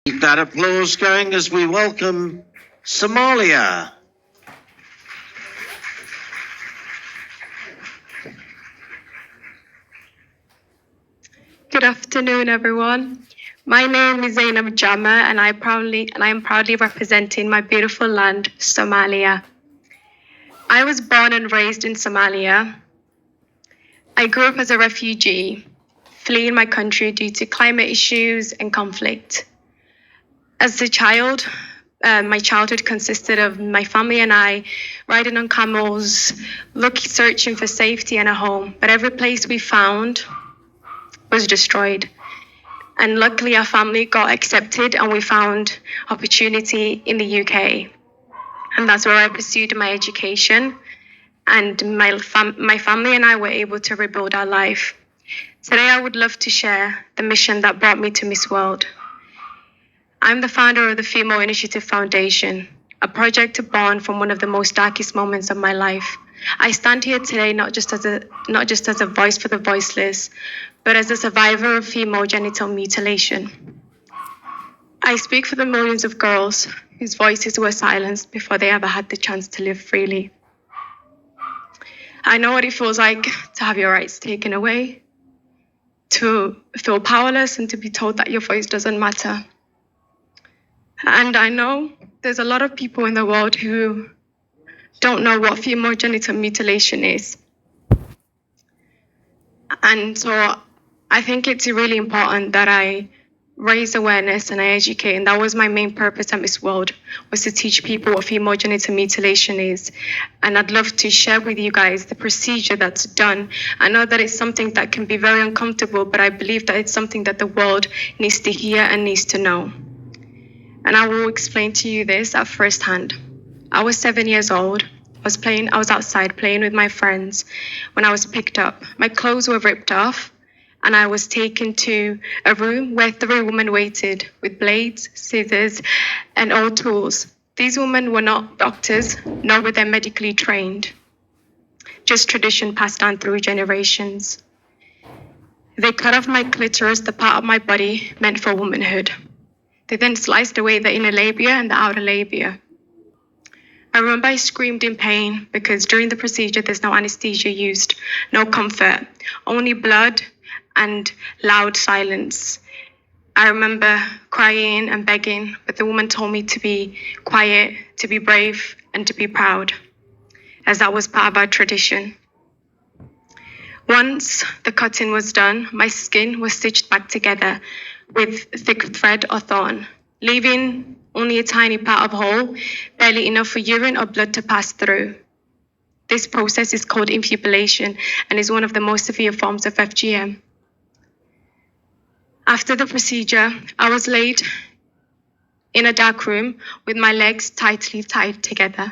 Keep that applause going as we welcome Somalia. Good afternoon, everyone. My name is Zainab Jama, and I am proudly representing my beautiful land, Somalia. I was born and raised in Somalia. I grew up as a refugee, fleeing my country due to climate issues and conflict. As a child, my childhood consisted of my family and I riding on camels, searching for safety and a home. But every place we found was destroyed. And luckily, our family got accepted and we found opportunity in the UK. And that's where I pursued my education. And my family and I were able to rebuild our life. Today, I would love to share the mission that brought me to Miss World. I'm the founder of the Female Initiative Foundation, a project born from one of the most darkest moments of my life. I stand here today not just as a voice for the voiceless, but as a survivor of female genital mutilation. I speak for the millions of girls whose voices were silenced before they ever had the chance to live freely. I know what it feels like to have your rights taken away, to feel powerless and to be told that your voice doesn't matter. And I know there's a lot of people in the world who don't know what female genital mutilation is. And so I think it's really important that I raise awareness and I educate. And that was my main purpose at Miss World, was to teach people what female genital mutilation is. And I'd love to share with you guys the procedure that's done. I know that it's something that can be very uncomfortable, but I believe that it's something that the world needs to hear and needs to know. And I will explain to you this at first hand. I was 7 years old. I was outside playing with my friends when I was picked up. My clothes were ripped off and I was taken to a room where 3 women waited with blades, scissors, and all tools. These women were not doctors, nor were they medically trained. Just tradition passed down through generations. They cut off my clitoris, the part of my body meant for womanhood. They then sliced away the inner labia and the outer labia. I remember I screamed in pain because during the procedure, there's no anesthesia used, no comfort, only blood and loud silence. I remember crying and begging, but the woman told me to be quiet, to be brave, and to be proud, as that was part of our tradition. Once the cutting was done, my skin was stitched back together with thick thread or thorn, leaving only a tiny part of hole, barely enough for urine or blood to pass through. This process is called infibulation and is one of the most severe forms of FGM. After the procedure, I was laid in a dark room with my legs tightly tied together.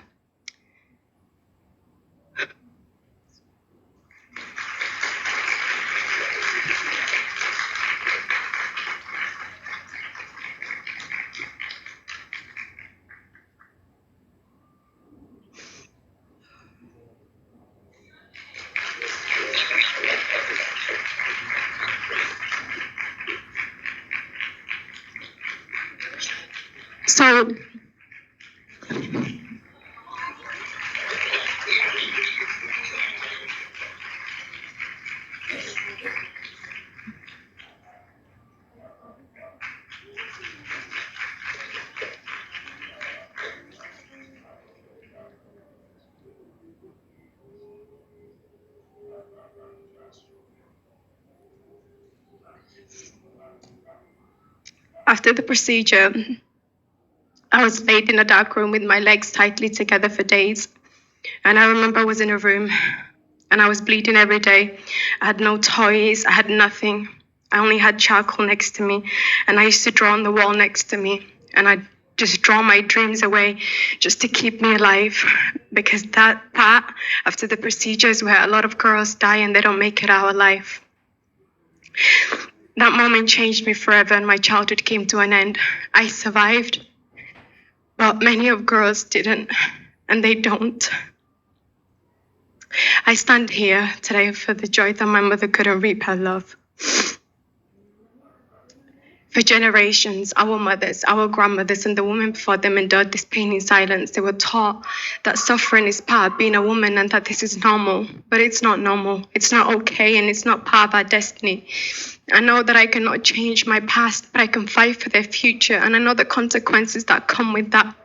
So after the procedure, I was laid in a dark room with my legs tightly together for days. And I remember I was in a room and I was bleeding every day. I had no toys, I had nothing. I only had charcoal next to me. And I used to draw on the wall next to me. And I'd just draw my dreams away just to keep me alive. Because that part after the procedure is where a lot of girls die and they don't make it out alive. That moment changed me forever and my childhood came to an end. I survived, but many of girls didn't, and they don't. I stand here today for the joy that my mother couldn't reap her love. For generations, our mothers, our grandmothers, and the women before them endured this pain in silence. They were taught that suffering is part of being a woman and that this is normal. But it's not normal. It's not okay, and it's not part of our destiny. I know that I cannot change my past, but I can fight for their future. And I know the consequences that come with that.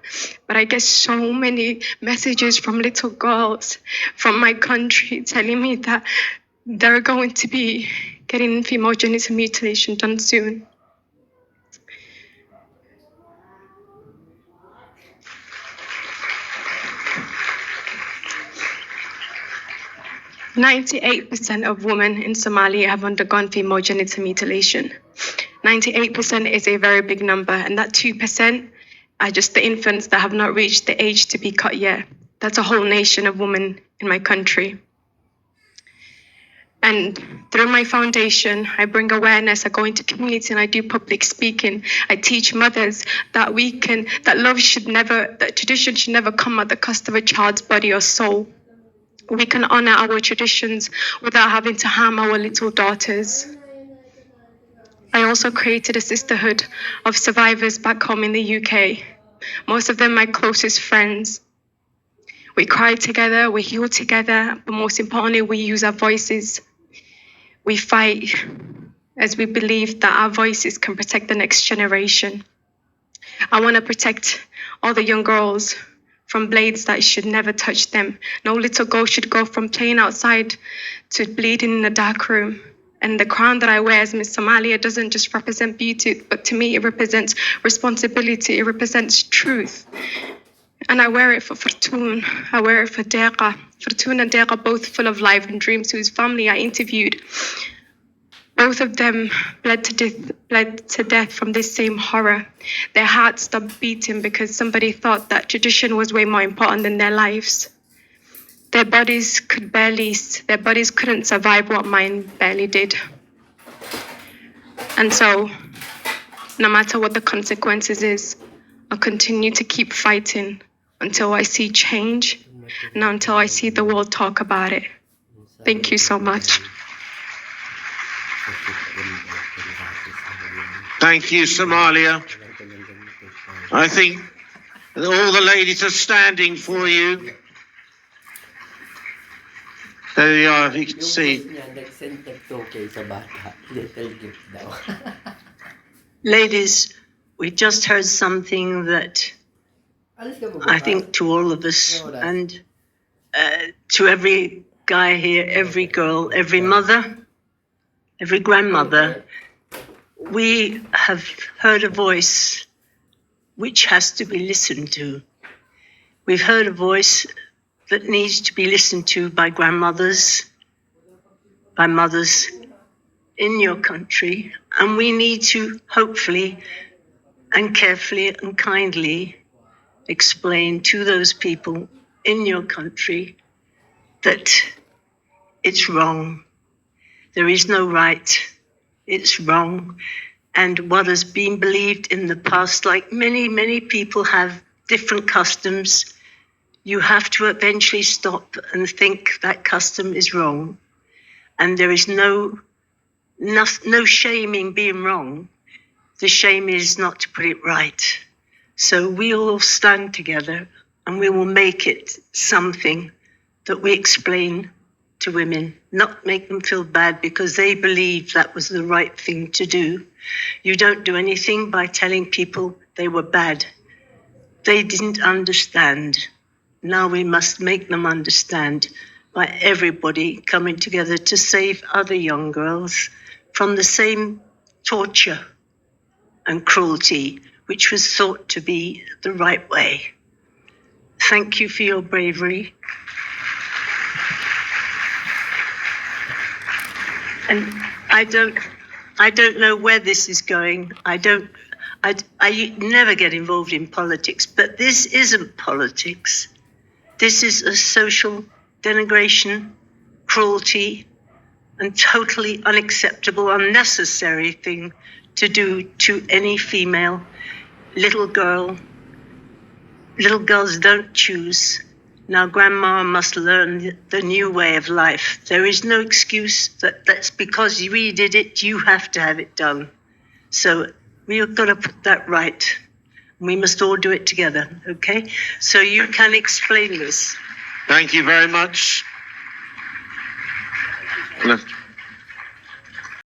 But I get so many messages from little girls from my country telling me that they're going to be getting female genital mutilation done soon. 98% of women in Somalia have undergone female genital mutilation. 98% is a very big number, and that 2% are just the infants that have not reached the age to be cut yet. That's a whole nation of women in my country. And through my foundation, I bring awareness. I go into community and I do public speaking. I teach mothers that that tradition should never come at the cost of a child's body or soul. We can honor our traditions without having to harm our little daughters. I also created a sisterhood of survivors back home in the UK. Most of them my closest friends. We cry together, we heal together, but most importantly, we use our voices. We fight as we believe that our voices can protect the next generation. I want to protect all the young girls from blades that should never touch them. No little girl should go from playing outside to bleeding in a dark room. And the crown that I wear as Miss Somalia doesn't just represent beauty, but to me it represents responsibility, it represents truth. And I wear it for Fortune, I wear it for Deqa. Fortune and Deqa, both full of life and dreams, whose family I interviewed. Both of them bled to death from this same horror. Their hearts stopped beating because somebody thought that tradition was way more important than their lives. Their bodies couldn't survive what mine barely did. And so, no matter what the consequences is, I'll continue to keep fighting until I see change and until I see the world talk about it. Thank you so much. Thank you, Somalia. I think that all the ladies are standing for you. There you are, you can see. Ladies, we just heard something that I think to all of us and to every guy here, every girl, every mother, every grandmother, we have heard a voice which has to be listened to. We've heard a voice that needs to be listened to by grandmothers, by mothers in your country, and we need to hopefully and carefully and kindly explain to those people in your country that it's wrong. There is no right. It's wrong. And what has been believed in the past, like many, many people have different customs, you have to eventually stop and think that custom is wrong. And there is no shame in being wrong. The shame is not to put it right. So we all stand together and we will make it something that we explain to women, not make them feel bad because they believe that was the right thing to do. You don't do anything by telling people they were bad. They didn't understand. Now we must make them understand by everybody coming together to save other young girls from the same torture and cruelty which was thought to be the right way. Thank you for your bravery. And I don't know where this is going. I never get involved in politics, but this isn't politics. This is a social denigration, cruelty, and totally unacceptable, unnecessary thing to do to any female, little girl. Little girls don't choose. Now grandma must learn the new way of life. There is no excuse that's because we did it, you have to have it done. So We've got to put that right. We must all do it together, okay? So you can explain this. Thank you very much. Left.